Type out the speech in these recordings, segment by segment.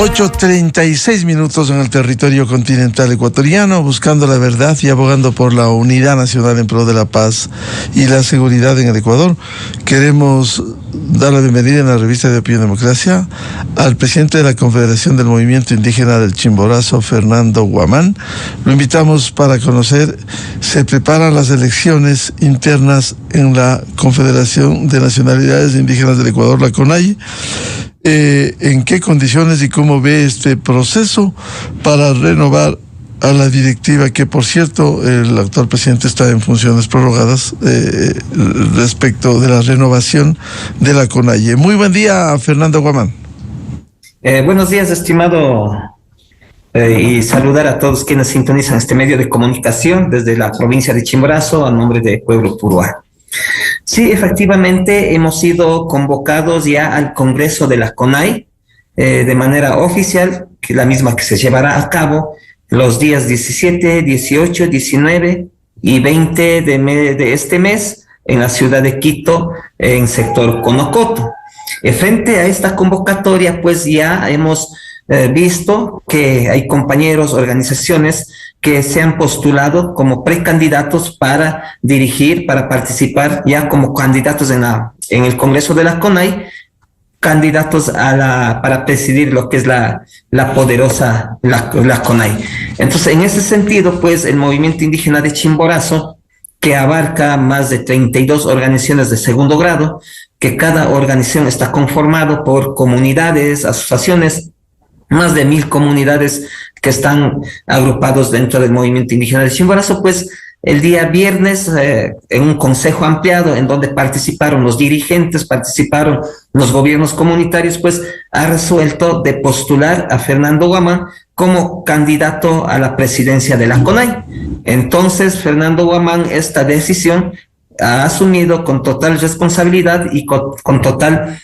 8:36 en el territorio continental ecuatoriano, buscando la verdad y abogando por la unidad nacional en pro de la paz y la seguridad en el Ecuador. Queremos dar la bienvenida en la revista de Opinión Democracia al presidente de la Confederación del Movimiento Indígena del Chimborazo, Fernando Guamán. Lo invitamos para conocer, se preparan las elecciones internas en la Confederación de Nacionalidades Indígenas del Ecuador, la CONAIE. ¿En qué condiciones y cómo ve este proceso para renovar a la directiva, que por cierto el actual presidente está en funciones prorrogadas respecto de la renovación de la CONAIE? Muy buen día, Fernando Guamán. Buenos días, estimado, y saludar a todos quienes sintonizan este medio de comunicación desde la provincia de Chimborazo a nombre de Pueblo Puruá. Sí, efectivamente hemos sido convocados ya al Congreso de la CONAIE de manera oficial, que la misma que se llevará a cabo los días 17, 18, 19 y 20 de este mes en la ciudad de Quito, en sector Conocoto. Frente a esta convocatoria, pues ya hemos visto que hay compañeros, organizaciones que se han postulado como precandidatos para dirigir, para participar ya como candidatos en el Congreso de la CONAIE, candidatos para presidir lo que es la poderosa CONAIE. Entonces, en ese sentido, pues el movimiento indígena de Chimborazo, que abarca más de 32 organizaciones de segundo grado, que cada organización está conformado por comunidades, asociaciones, más de 1,000 comunidades que están agrupados dentro del movimiento indígena de Chimborazo, pues el día viernes en un consejo ampliado en donde participaron los dirigentes, participaron los gobiernos comunitarios, pues ha resuelto de postular a Fernando Guamán como candidato a la presidencia de la CONAIE. Entonces, Fernando Guamán esta decisión ha asumido con total responsabilidad y con total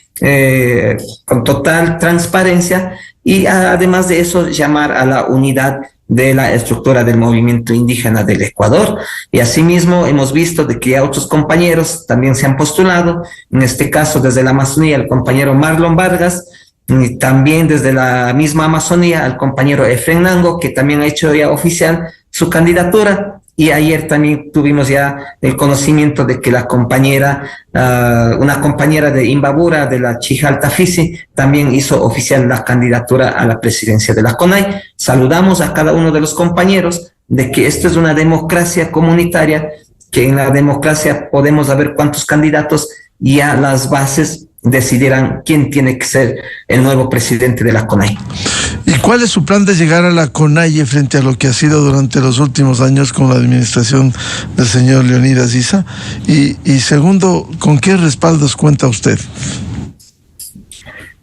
transparencia, y además de eso llamar a la unidad de la estructura del movimiento indígena del Ecuador. Y asimismo hemos visto de que otros compañeros también se han postulado, en este caso desde la Amazonía el compañero Marlon Vargas, y también desde la misma Amazonía el compañero Efren Nango, que también ha hecho ya oficial su candidatura. Y ayer también tuvimos ya el conocimiento de que la compañera, una compañera de Imbabura, de la Chijalta Fisi, también hizo oficial la candidatura a la presidencia de la CONAIE. Saludamos a cada uno de los compañeros de que esto es una democracia comunitaria, que en la democracia podemos saber cuántos candidatos, y ya las bases decidirán quién tiene que ser el nuevo presidente de la CONAIE. ¿Y cuál es su plan de llegar a la CONAIE frente a lo que ha sido durante los últimos años con la administración del señor Leonidas Issa? Y segundo, ¿con qué respaldos cuenta usted?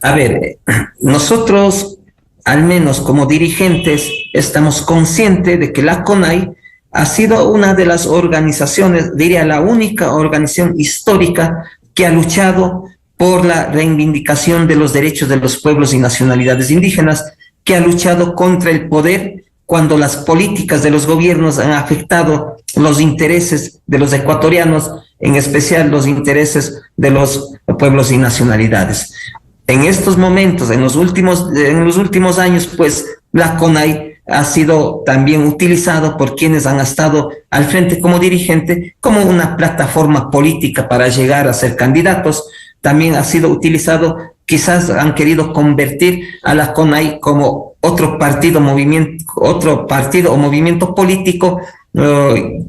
A ver, nosotros, al menos como dirigentes, estamos conscientes de que la CONAIE ha sido una de las organizaciones, diría la única organización histórica que ha luchado por la reivindicación de los derechos de los pueblos y nacionalidades indígenas, que ha luchado contra el poder cuando las políticas de los gobiernos han afectado los intereses de los ecuatorianos, en especial los intereses de los pueblos y nacionalidades. En estos momentos, en los últimos años, pues la CONAIE ha sido también utilizado por quienes han estado al frente como dirigente, como una plataforma política para llegar a ser candidatos. También ha sido utilizado, quizás han querido convertir a la CONAIE como otro partido o movimiento político,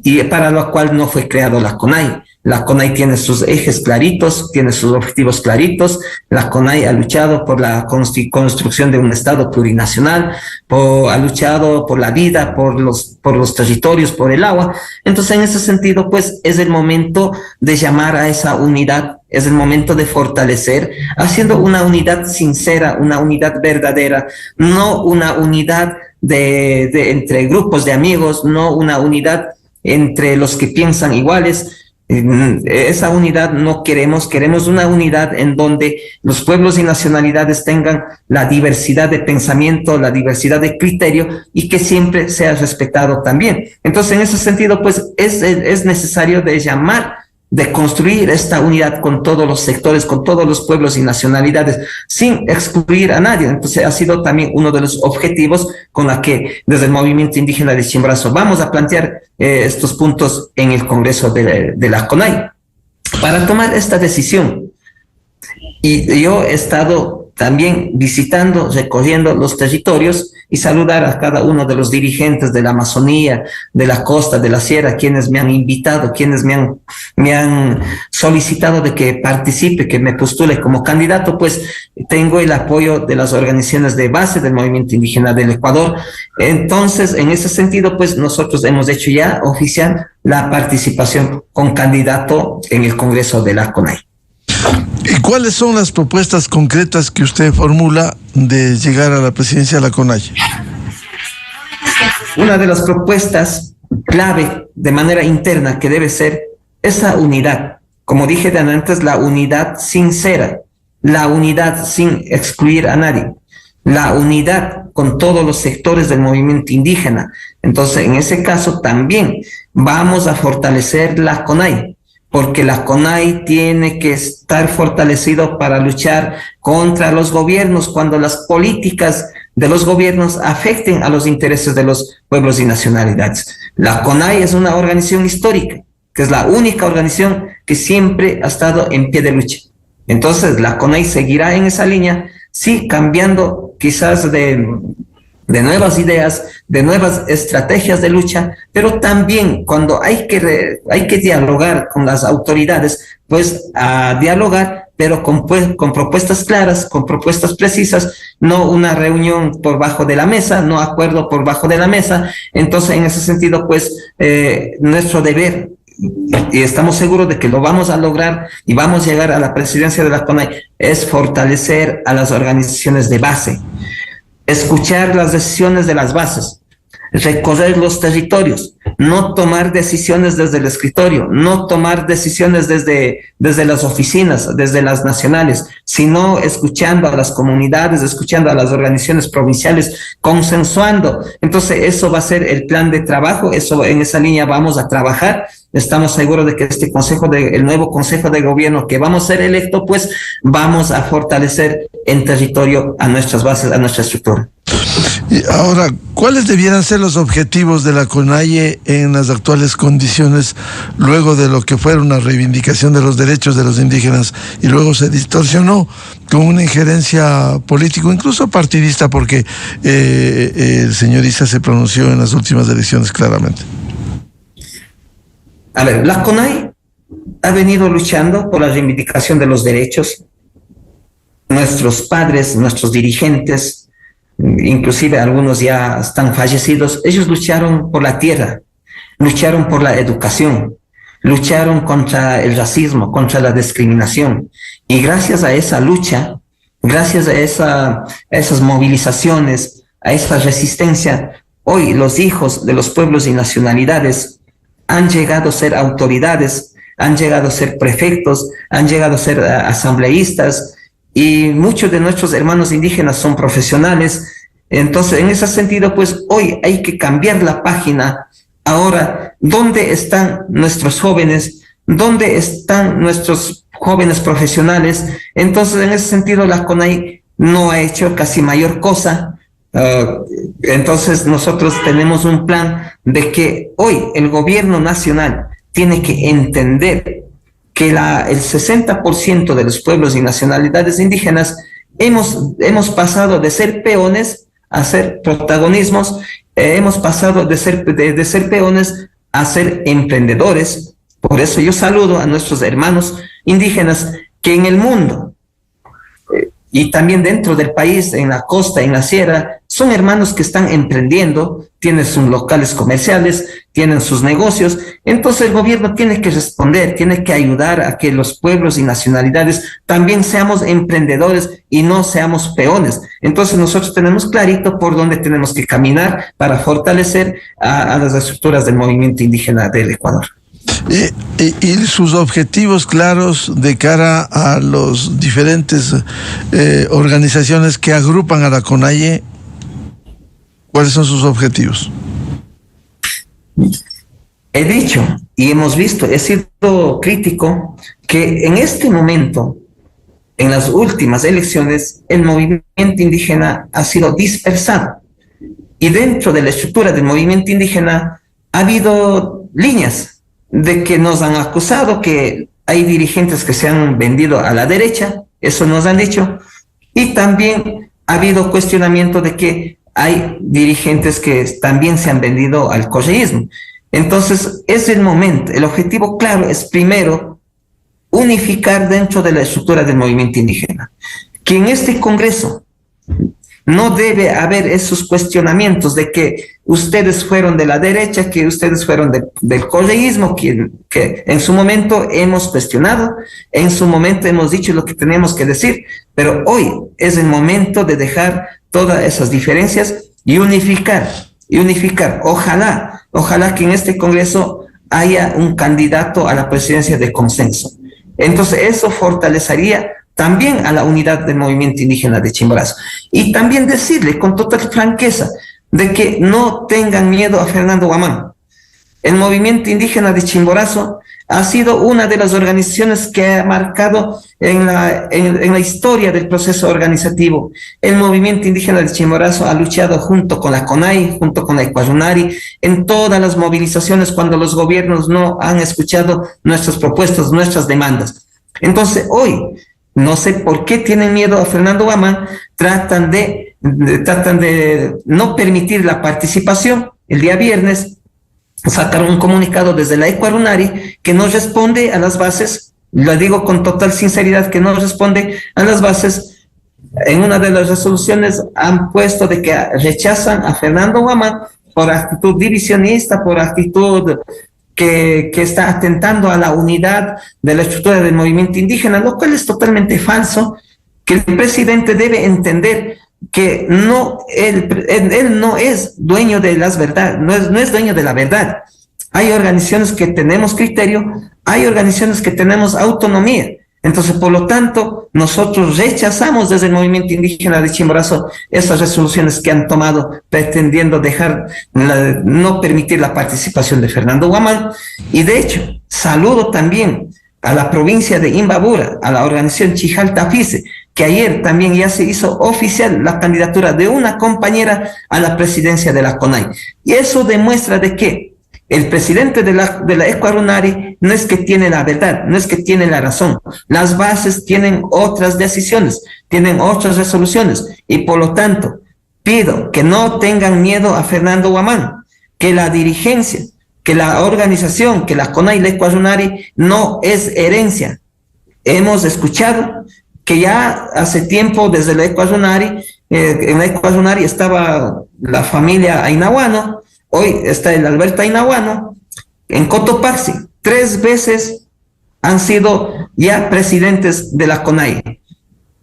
y para lo cual no fue creado la CONAIE. La CONAIE tiene sus ejes claritos, tiene sus objetivos claritos. La CONAIE ha luchado por la construcción de un Estado plurinacional, ha luchado por la vida, por los territorios, por el agua. Entonces, en ese sentido, pues es el momento de llamar a esa unidad, es el momento de fortalecer, haciendo una unidad sincera, una unidad verdadera, no una unidad entre grupos de amigos, no una unidad entre los que piensan iguales. Esa unidad no queremos una unidad en donde los pueblos y nacionalidades tengan la diversidad de pensamiento, la diversidad de criterio, y que siempre sea respetado también. Entonces, en ese sentido, pues es necesario de llamar de construir esta unidad con todos los sectores, con todos los pueblos y nacionalidades, sin excluir a nadie. Entonces ha sido también uno de los objetivos con la que desde el movimiento indígena de Chimborazo vamos a plantear estos puntos en el Congreso de la CONAI. Para tomar esta decisión, y yo he estado también visitando, recorriendo los territorios y saludar a cada uno de los dirigentes de la Amazonía, de la costa, de la sierra, quienes me han invitado, quienes me han solicitado de que participe, que me postule como candidato, pues tengo el apoyo de las organizaciones de base del movimiento indígena del Ecuador. Entonces, en ese sentido, pues nosotros hemos hecho ya oficial la participación con candidato en el Congreso de la CONAI. ¿Y cuáles son las propuestas concretas que usted formula de llegar a la presidencia de la CONAI? Una de las propuestas clave de manera interna que debe ser esa unidad. Como dije de antes, la unidad sincera, la unidad sin excluir a nadie, la unidad con todos los sectores del movimiento indígena. Entonces, en ese caso también vamos a fortalecer la CONAI, porque la CONAI tiene que estar fortalecido para luchar contra los gobiernos cuando las políticas de los gobiernos afecten a los intereses de los pueblos y nacionalidades. La CONAI es una organización histórica, que es la única organización que siempre ha estado en pie de lucha. Entonces, la CONAI seguirá en esa línea, sí, cambiando quizás de nuevas ideas, de nuevas estrategias de lucha, pero también cuando hay que dialogar con las autoridades, pues a dialogar, pero con propuestas claras, con propuestas precisas, no una reunión por bajo de la mesa, no acuerdo por bajo de la mesa. Entonces, en ese sentido, pues nuestro deber, y estamos seguros de que lo vamos a lograr y vamos a llegar a la presidencia de la CONAI, es fortalecer a las organizaciones de base, escuchar las decisiones de las bases, recorrer los territorios, no tomar decisiones desde el escritorio, no tomar decisiones desde las oficinas, desde las nacionales, sino escuchando a las comunidades, escuchando a las organizaciones provinciales, consensuando. Entonces, eso va a ser el plan de trabajo, en esa línea vamos a trabajar. Estamos seguros de que el nuevo Consejo de Gobierno que vamos a ser electo, pues vamos a fortalecer en territorio a nuestras bases, a nuestra estructura. Y ahora, ¿cuáles debieran ser los objetivos de la CONAIE en las actuales condiciones, luego de lo que fuera una reivindicación de los derechos de los indígenas y luego se distorsionó con una injerencia política, incluso partidista, porque el señor Issa se pronunció en las últimas elecciones claramente? A ver, la CONAI ha venido luchando por la reivindicación de los derechos. Nuestros padres, nuestros dirigentes, inclusive algunos ya están fallecidos, ellos lucharon por la tierra, lucharon por la educación, lucharon contra el racismo, contra la discriminación. Y gracias a esa lucha, gracias a esas movilizaciones, a esa resistencia, hoy los hijos de los pueblos y nacionalidades han llegado a ser autoridades, han llegado a ser prefectos, han llegado a ser asambleístas, y muchos de nuestros hermanos indígenas son profesionales. Entonces, en ese sentido, pues hoy hay que cambiar la página. Ahora, ¿dónde están nuestros jóvenes? ¿Dónde están nuestros jóvenes profesionales? Entonces, en ese sentido, la CONAI no ha hecho casi mayor cosa. Entonces, nosotros tenemos un plan de que hoy el gobierno nacional tiene que entender que el 60% de los pueblos y nacionalidades indígenas hemos pasado de ser peones a ser protagonismos, hemos pasado de ser peones a ser emprendedores. Por eso yo saludo a nuestros hermanos indígenas que en el mundo y también dentro del país, en la costa, en la sierra, son hermanos que están emprendiendo, tienen sus locales comerciales, tienen sus negocios. Entonces el gobierno tiene que responder, tiene que ayudar a que los pueblos y nacionalidades también seamos emprendedores y no seamos peones. Entonces nosotros tenemos clarito por dónde tenemos que caminar para fortalecer a las estructuras del movimiento indígena del Ecuador. Y sus objetivos claros de cara a los diferentes organizaciones que agrupan a la CONAIE, ¿cuáles son sus objetivos? He dicho, y hemos visto, he sido crítico, que en este momento, en las últimas elecciones, el movimiento indígena ha sido dispersado. Y dentro de la estructura del movimiento indígena ha habido líneas de que nos han acusado que hay dirigentes que se han vendido a la derecha, eso nos han dicho, y también ha habido cuestionamiento de que hay dirigentes que también se han vendido al correísmo. Entonces, es el momento, el objetivo claro es primero unificar dentro de la estructura del movimiento indígena. Que en este Congreso no debe haber esos cuestionamientos de que ustedes fueron de la derecha, que ustedes fueron del correísmo, que en su momento hemos cuestionado, en su momento hemos dicho lo que tenemos que decir, pero hoy es el momento de dejar todas esas diferencias y unificar. Ojalá que en este Congreso haya un candidato a la presidencia de consenso. Entonces eso fortalecería también a la unidad del movimiento indígena de Chimborazo. Y también decirle con total franqueza de que no tengan miedo a Fernando Guamán. El movimiento indígena de Chimborazo ha sido una de las organizaciones que ha marcado en la historia del proceso organizativo. El movimiento indígena de Chimborazo ha luchado junto con la CONAI, junto con la Ecuarunari, en todas las movilizaciones cuando los gobiernos no han escuchado nuestras propuestas, nuestras demandas. Entonces, hoy, no sé por qué tienen miedo a Fernando Guamán, tratan de no permitir la participación. El día viernes sacaron un comunicado desde la Ecuarunari que no responde a las bases, lo digo con total sinceridad, que no responde a las bases. En una de las resoluciones han puesto de que rechazan a Fernando Guamán por actitud divisionista, por actitud que está atentando a la unidad de la estructura del movimiento indígena, lo cual es totalmente falso, que el presidente debe entender que él no es dueño de las verdades, no es dueño de la verdad. Hay organizaciones que tenemos criterio, hay organizaciones que tenemos autonomía. Entonces, por lo tanto, nosotros rechazamos desde el movimiento indígena de Chimborazo esas resoluciones que han tomado pretendiendo no permitir la participación de Fernando Guamán. Y de hecho, saludo también a la provincia de Imbabura, a la organización Chijaltafice, que ayer también ya se hizo oficial la candidatura de una compañera a la presidencia de la CONAI. Y eso demuestra de que el presidente de la Ecuarunari no es que tiene la verdad, no es que tiene la razón. Las bases tienen otras decisiones, tienen otras resoluciones, y por lo tanto pido que no tengan miedo a Fernando Guamán, que la dirigencia, que la organización, que la CONAI y la Ecuarunari no es herencia. Hemos escuchado que ya hace tiempo desde la Ecuarunari, en la Ecuarunari estaba la familia Ainahuano, hoy está el Alberto Ainahuano, en Cotopaxi, 3 veces han sido ya presidentes de la CONAI.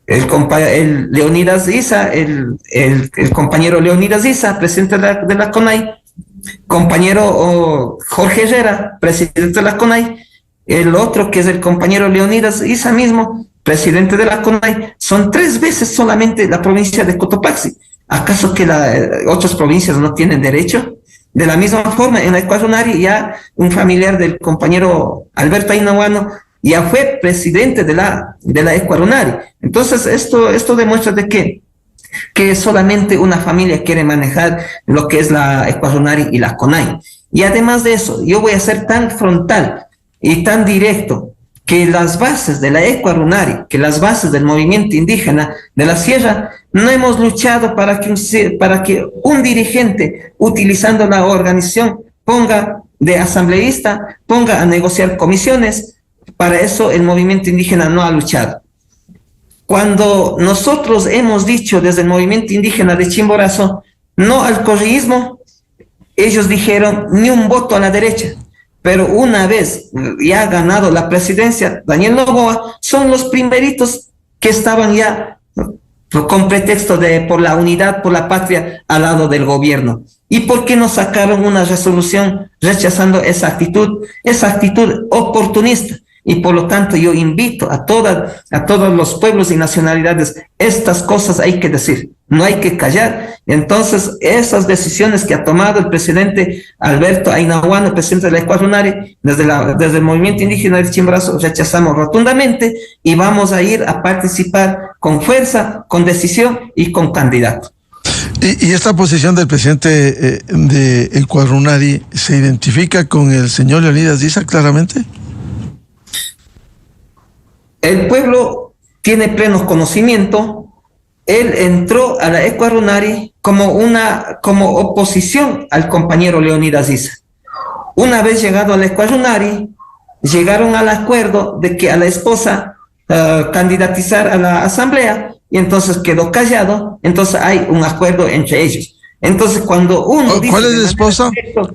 El Leonidas Issa, el compañero Leonidas Issa, presidente de la CONAI, compañero Jorge Herrera, presidente de la CONAI, el otro que es el compañero Leonidas Issa mismo, presidente de la CONAI. Son 3 veces solamente la provincia de Cotopaxi. ¿Acaso que otras provincias no tienen derecho? De la misma forma, en la Ecuarunari ya un familiar del compañero Alberto Ainahuano ya fue presidente de la Ecuarunari. Entonces, esto demuestra de que solamente una familia quiere manejar lo que es la Ecuarunari y la CONAI. Y además de eso, yo voy a ser tan frontal y tan directo que las bases de la Ecuarunari, que las bases del movimiento indígena de la Sierra, no hemos luchado para que un dirigente, utilizando la organización, ponga de asambleísta, ponga a negociar comisiones. Para eso el movimiento indígena no ha luchado. Cuando nosotros hemos dicho desde el movimiento indígena de Chimborazo, no al correísmo, ellos dijeron ni un voto a la derecha. Pero una vez ya ganado la presidencia, Daniel Noboa, son los primeritos que estaban ya con pretexto de por la unidad, por la patria, al lado del gobierno. ¿Y por qué no sacaron una resolución rechazando esa actitud oportunista? Y por lo tanto yo invito a todos los pueblos y nacionalidades, estas cosas hay que decir. no hay que callar. Entonces, esas decisiones que ha tomado el presidente Alberto Ainahuano, el presidente de la Ecuadunari, desde el movimiento indígena de Chimborazo, rechazamos rotundamente y vamos a ir a participar con fuerza, con decisión y con candidato. ¿Y esta posición del presidente de Ecuadunari se identifica con el señor Leonidas Diza claramente? El pueblo tiene pleno conocimiento. Él entró a la Ecuadunari como oposición al compañero Leonidas Diza. Una vez llegado a la Ecuadunari, llegaron al acuerdo de que a la esposa candidatizar a la asamblea, y entonces quedó callado. Entonces hay un acuerdo entre ellos. Entonces cuando uno dice... ¿Cuál es la esposa?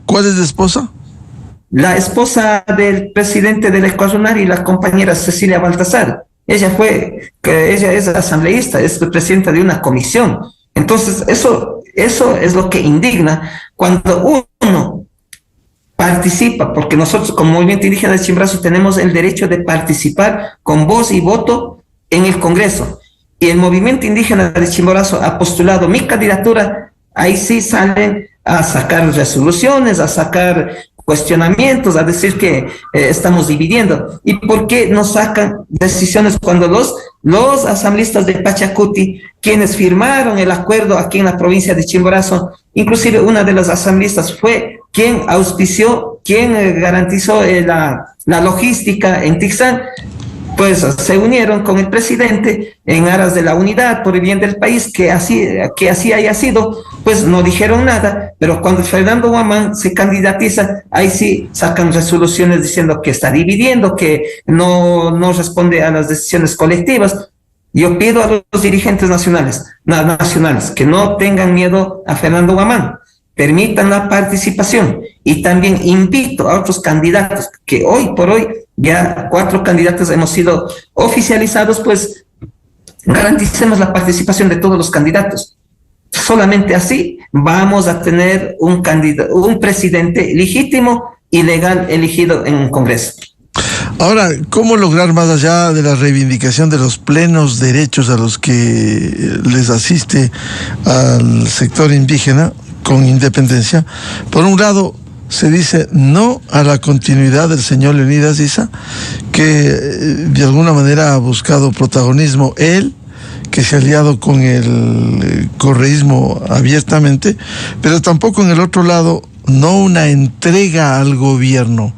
¿Cuál es la esposa? La esposa del presidente de la Ecuadunari, la compañera Cecilia Baltasar. Ella es asambleísta, es presidenta de una comisión. Entonces eso es lo que indigna cuando uno participa, porque nosotros como Movimiento Indígena de Chimborazo tenemos el derecho de participar con voz y voto en el Congreso. Y el Movimiento Indígena de Chimborazo ha postulado mi candidatura. Ahí sí salen a sacar resoluciones, a sacar cuestionamientos, a decir que estamos dividiendo. ¿Y por qué no sacan decisiones cuando los asambleístas de Pachacuti, quienes firmaron el acuerdo aquí en la provincia de Chimborazo, inclusive una de las asambleístas fue quien auspició, quien garantizó la logística en Tixán, pues se unieron con el presidente en aras de la unidad por el bien del país, que así haya sido, pues no dijeron nada, pero cuando Fernando Guamán se candidatiza, ahí sí sacan resoluciones diciendo que está dividiendo, que no responde a las decisiones colectivas. Yo pido a los dirigentes nacionales que no tengan miedo a Fernando Guamán, permitan la participación, y también invito a otros candidatos que hoy por hoy ya 4 candidatos hemos sido oficializados, pues garanticemos la participación de todos los candidatos. Solamente así vamos a tener un presidente legítimo y legal elegido en un Congreso. Ahora, ¿cómo lograr, más allá de la reivindicación de los plenos derechos a los que les asiste al sector indígena con independencia? Por un lado, se dice no a la continuidad del señor Leonidas Diza, que de alguna manera ha buscado protagonismo él, que se ha aliado con el correísmo abiertamente, pero tampoco en el otro lado no una entrega al gobierno.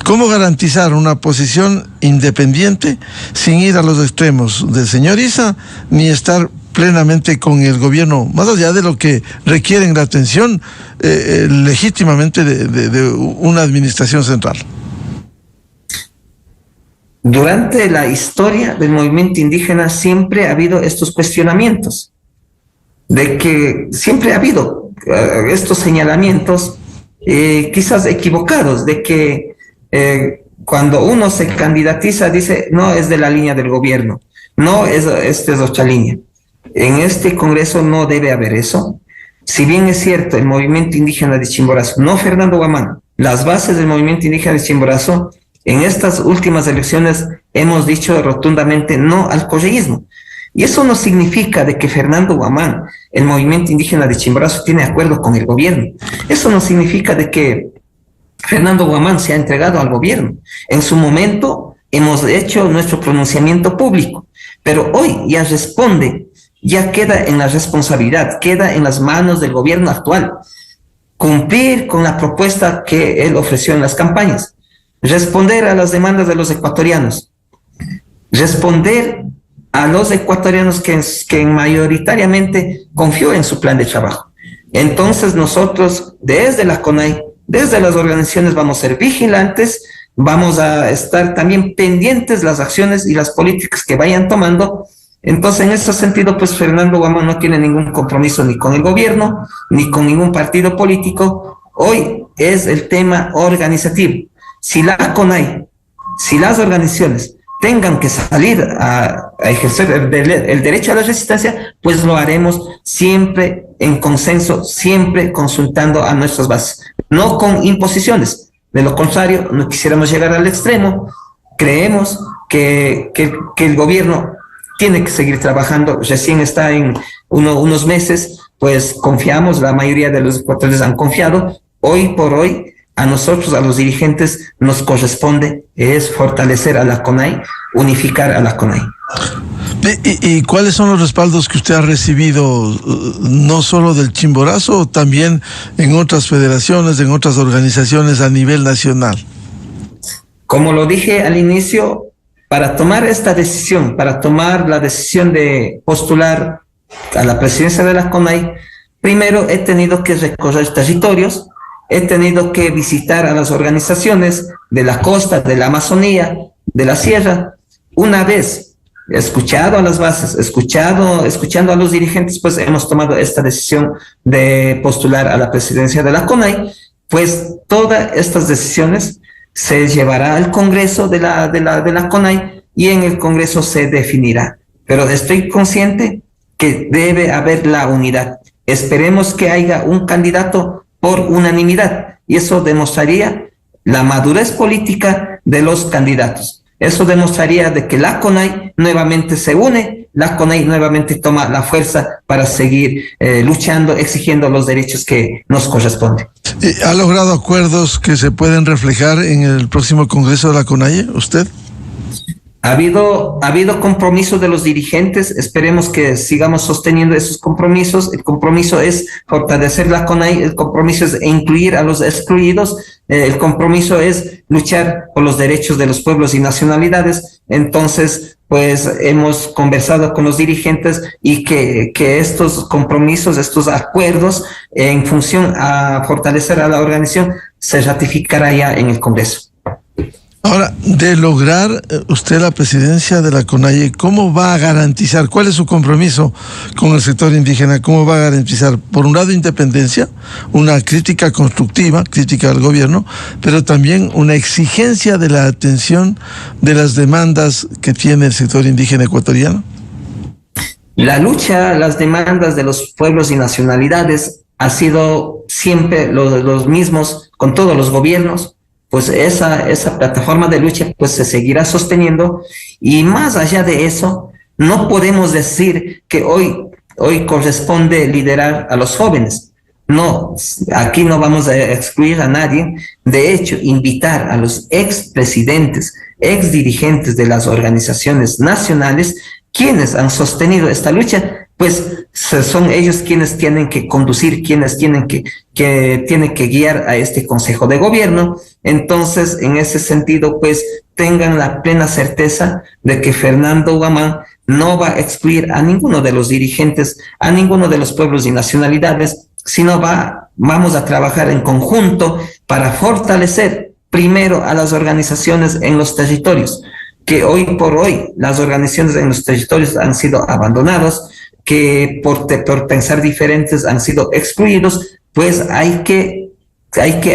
¿Cómo garantizar una posición independiente sin ir a los extremos del señor Diza ni estar plenamente con el gobierno, más allá de lo que requieren la atención legítimamente de una administración central? Durante la historia del movimiento indígena siempre ha habido estos cuestionamientos, de que siempre ha habido estos señalamientos quizás equivocados, de que cuando uno se candidatiza dice, no, es de la línea del gobierno, no, esta es otra línea. En este Congreso no debe haber eso. Si bien es cierto, el movimiento indígena de Chimborazo, no Fernando Guamán, las bases del movimiento indígena de Chimborazo, en estas últimas elecciones hemos dicho rotundamente no al correísmo. Y eso no significa de que Fernando Guamán, el movimiento indígena de Chimborazo, tiene acuerdo con el gobierno. Eso no significa de que Fernando Guamán se ha entregado al gobierno. En su momento hemos hecho nuestro pronunciamiento público, pero hoy ya responde, ya queda en la responsabilidad, queda en las manos del gobierno actual cumplir con la propuesta que él ofreció en las campañas, responder a las demandas de los ecuatorianos, responder a los ecuatorianos que mayoritariamente confió en su plan de trabajo. Entonces nosotros desde la CONAI, desde las organizaciones vamos a ser vigilantes, vamos a estar también pendientes las acciones y las políticas que vayan tomando. Entonces, en ese sentido, pues Fernando Guamán no tiene ningún compromiso ni con el gobierno, ni con ningún partido político. Hoy es el tema organizativo. Si la CONAI, si las organizaciones tengan que salir a ejercer el derecho a la resistencia, pues lo haremos siempre en consenso, siempre consultando a nuestras bases, no con imposiciones. De lo contrario, no quisiéramos llegar al extremo. Creemos que el gobierno tiene que seguir trabajando, recién está en unos meses, pues confiamos, la mayoría de los ecuatorianos han confiado. Hoy por hoy, a nosotros, a los dirigentes, nos corresponde es fortalecer a la CONAI, unificar a la CONAI. ¿Y cuáles son los respaldos que usted ha recibido, no solo del Chimborazo, también en otras federaciones, en otras organizaciones a nivel nacional? Como lo dije al inicio, para tomar esta decisión, para tomar la decisión de postular a la presidencia de la CONAI, primero he tenido que recorrer territorios, he tenido que visitar a las organizaciones de la costa, de la Amazonía, de la sierra. Una vez escuchado a las bases, escuchando a los dirigentes, pues hemos tomado esta decisión de postular a la presidencia de la CONAI. Pues todas estas decisiones se llevará al Congreso de la CONAI y en el Congreso se definirá. Pero estoy consciente que debe haber la unidad. Esperemos que haya un candidato por unanimidad y eso demostraría la madurez política de los candidatos. Eso demostraría de que la CONAI nuevamente se une, la CONAI nuevamente toma la fuerza para seguir luchando, exigiendo los derechos que nos corresponden. ¿Ha logrado acuerdos que se pueden reflejar en el próximo Congreso de la CONAI, usted? Ha habido compromisos de los dirigentes, esperemos que sigamos sosteniendo esos compromisos. El compromiso es fortalecer la CONAI, el compromiso es incluir a los excluidos, el compromiso es luchar por los derechos de los pueblos y nacionalidades. Entonces, pues hemos conversado con los dirigentes y que estos compromisos, estos acuerdos en función a fortalecer a la organización se ratificará ya en el Congreso. Ahora, de lograr usted la presidencia de la CONAI, ¿cómo va a garantizar? ¿Cuál es su compromiso con el sector indígena? ¿Cómo va a garantizar, por un lado, independencia, una crítica constructiva, crítica al gobierno, pero también una exigencia de la atención de las demandas que tiene el sector indígena ecuatoriano? La lucha, las demandas de los pueblos y nacionalidades ha sido siempre los mismos con todos los gobiernos. Pues esa plataforma de lucha pues se seguirá sosteniendo y más allá de eso no podemos decir que hoy corresponde liderar a los jóvenes. No, aquí no vamos a excluir a nadie. De hecho, invitar a los expresidentes, exdirigentes de las organizaciones nacionales, quienes han sostenido esta lucha, pues son ellos quienes tienen que conducir, quienes tienen que guiar a este Consejo de Gobierno. Entonces, en ese sentido, pues tengan la plena certeza de que Fernando Guamán no va a excluir a ninguno de los dirigentes, a ninguno de los pueblos y nacionalidades, sino vamos a trabajar en conjunto para fortalecer primero a las organizaciones en los territorios, que hoy por hoy las organizaciones en los territorios han sido abandonadas, que por pensar diferentes han sido excluidos. Pues hay que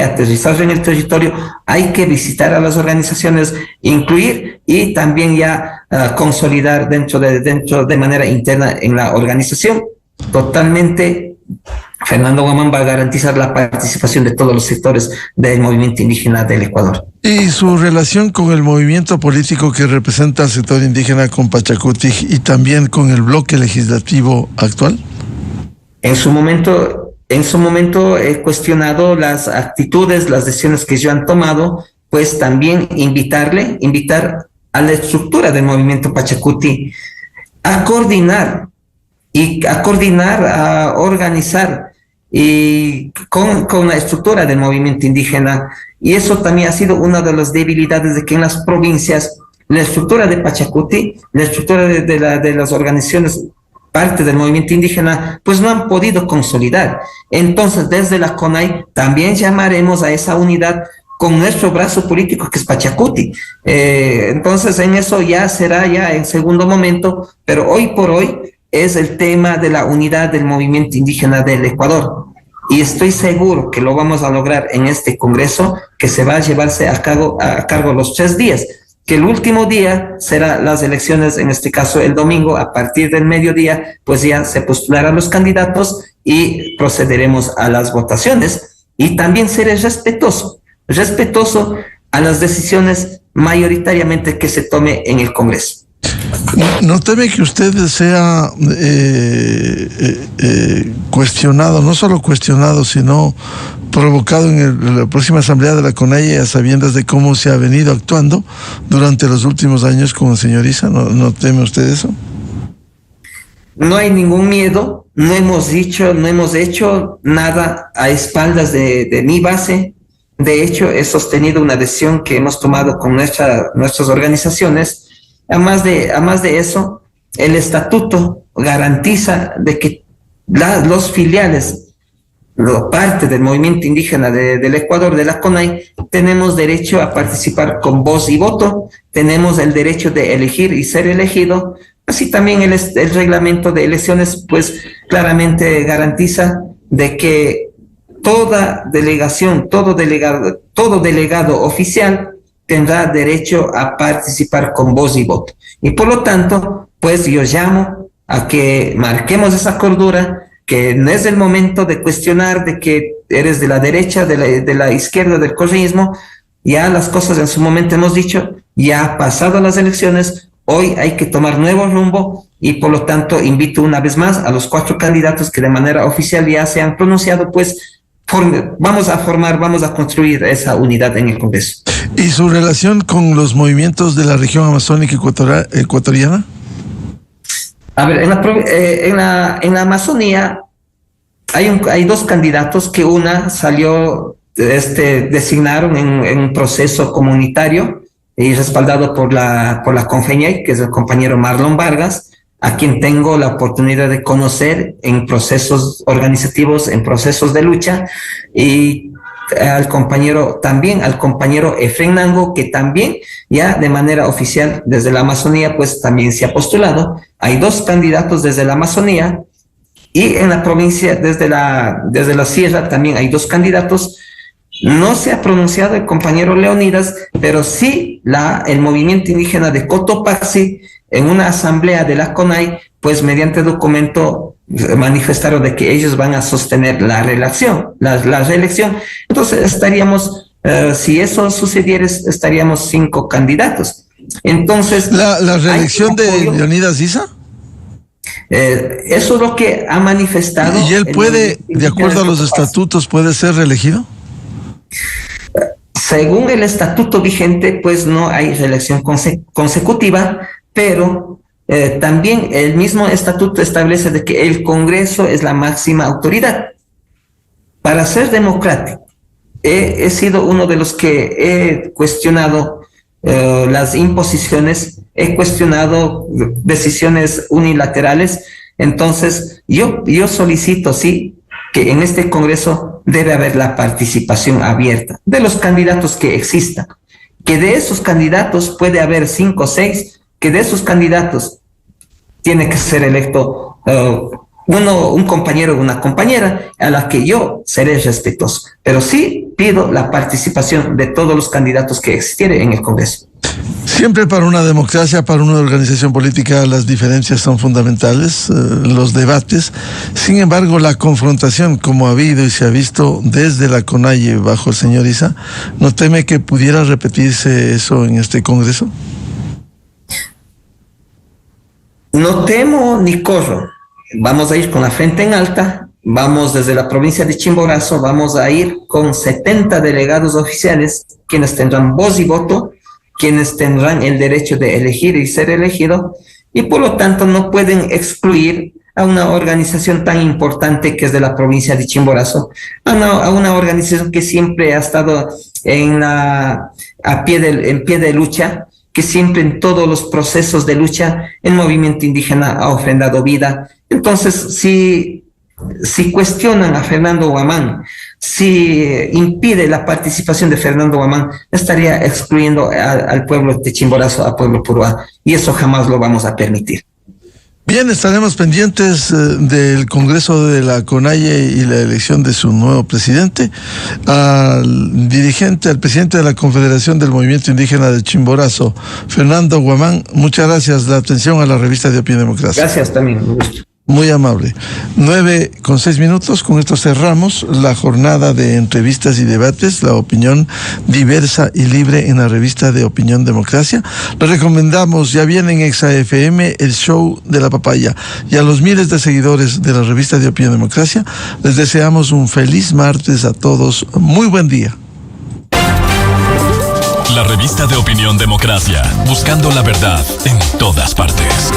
aterrizar en el territorio, hay que visitar a las organizaciones, incluir y también ya consolidar dentro de manera interna en la organización. Totalmente, Fernando Guamán va a garantizar la participación de todos los sectores del movimiento indígena del Ecuador. ¿Y su relación con el movimiento político que representa al sector indígena con Pachacuti y también con el bloque legislativo actual? En su momento he cuestionado las actitudes, las decisiones que ellos han tomado, pues también invitar a la estructura del movimiento Pachacuti a coordinar, a organizar y con la estructura del movimiento indígena. Y eso también ha sido una de las debilidades de que en las provincias la estructura de Pachacuti, la estructura de las organizaciones, parte del movimiento indígena, pues no han podido consolidar. Entonces, desde la CONAI también llamaremos a esa unidad con nuestro brazo político que es Pachacuti. Entonces, en eso ya será ya en segundo momento, pero hoy por hoy es el tema de la unidad del movimiento indígena del Ecuador. Y estoy seguro que lo vamos a lograr en este Congreso, que se va a llevarse a cargo los 3 días, que el último día será las elecciones, en este caso el domingo, a partir del mediodía, pues ya se postularán los candidatos y procederemos a las votaciones. Y también seré respetuoso a las decisiones mayoritariamente que se tome en el Congreso. ¿No teme que usted sea cuestionado, no solo cuestionado, sino provocado en la próxima asamblea de la CONAIE a sabiendas de cómo se ha venido actuando durante los últimos años con el señor Issa? ¿No teme usted eso? No hay ningún miedo, no hemos hecho nada a espaldas de mi base. De hecho, he sostenido una decisión que hemos tomado con nuestras organizaciones. Además de eso, el estatuto garantiza de que los filiales, parte del movimiento indígena del Ecuador, de la CONAI, tenemos derecho a participar con voz y voto, tenemos el derecho de elegir y ser elegido. Así también el reglamento de elecciones, pues claramente garantiza de que toda delegación, todo delegado oficial tendrá derecho a participar con voz y voto. Y por lo tanto, pues yo llamo a que marquemos esa cordura, que no es el momento de cuestionar de que eres de la derecha, de la izquierda, del correísmo. Ya las cosas en su momento hemos dicho, ya pasado las elecciones, hoy hay que tomar nuevo rumbo y por lo tanto invito una vez más a los 4 candidatos que de manera oficial ya se han pronunciado, pues vamos a construir esa unidad en el Congreso. ¿Y su relación con los movimientos de la región amazónica ecuatoriana? A ver, en la Amazonía hay 2 candidatos que una salió, designaron en un proceso comunitario y respaldado por la CONFEñay, que es el compañero Marlon Vargas, a quien tengo la oportunidad de conocer en procesos organizativos, en procesos de lucha, y al compañero Efren Nango, que también ya de manera oficial desde la Amazonía, pues también se ha postulado. Hay 2 candidatos desde la Amazonía, y en la provincia, desde la Sierra, también hay 2 candidatos. No se ha pronunciado el compañero Leonidas, pero sí el movimiento indígena de Cotopaxi, en una asamblea de la CONAI, pues mediante documento manifestaron de que ellos van a sostener la reelección. Entonces estaríamos, si eso sucediera, estaríamos 5 candidatos. Entonces, ¿La reelección de Leonidas Issa? Eso es lo que ha manifestado. ¿Y él puede, de acuerdo a los estatutos, puede ser reelegido? Según el estatuto vigente, pues no hay reelección consecutiva, pero también el mismo estatuto establece de que el Congreso es la máxima autoridad. Para ser democrático, he sido uno de los que he cuestionado las imposiciones, he cuestionado decisiones unilaterales. Entonces, yo solicito, sí, que en este Congreso debe haber la participación abierta de los candidatos que existan, que de esos candidatos puede haber 5 o 6, que de esos candidatos tiene que ser electo un compañero o una compañera a la que yo seré respetuoso. Pero sí pido la participación de todos los candidatos que existieren en el Congreso. Siempre para una democracia, para una organización política, las diferencias son fundamentales, los debates. Sin embargo, la confrontación, como ha habido y se ha visto desde la CONAIE bajo el señor Issa, ¿no teme que pudiera repetirse eso en este Congreso? No temo ni corro. Vamos a ir con la frente en alta. Vamos desde la provincia de Chimborazo, vamos a ir con 70 delegados oficiales, quienes tendrán voz y voto, quienes tendrán el derecho de elegir y ser elegido, y por lo tanto no pueden excluir a una organización tan importante que es de la provincia de Chimborazo, a una organización que siempre ha estado en pie de lucha, que siempre en todos los procesos de lucha el movimiento indígena ha ofrendado vida. Entonces, si cuestionan a Fernando Guamán, si impide la participación de Fernando Guamán, estaría excluyendo al pueblo de Chimborazo, al pueblo Puruá, y eso jamás lo vamos a permitir. Bien, estaremos pendientes del Congreso de la CONAIE y la elección de su nuevo presidente. Al presidente de la Confederación del Movimiento Indígena de Chimborazo, Fernando Guamán, muchas gracias. La atención a la revista de Opinión Democracia. Gracias también, un gusto. Muy amable. 9:06. Con esto cerramos la jornada de entrevistas y debates, la opinión diversa y libre en la revista de Opinión Democracia. Les recomendamos, ya viene en Exa FM, el show de la papaya. Y a los miles de seguidores de la revista de Opinión Democracia, les deseamos un feliz martes a todos. Muy buen día. La revista de Opinión Democracia, buscando la verdad en todas partes.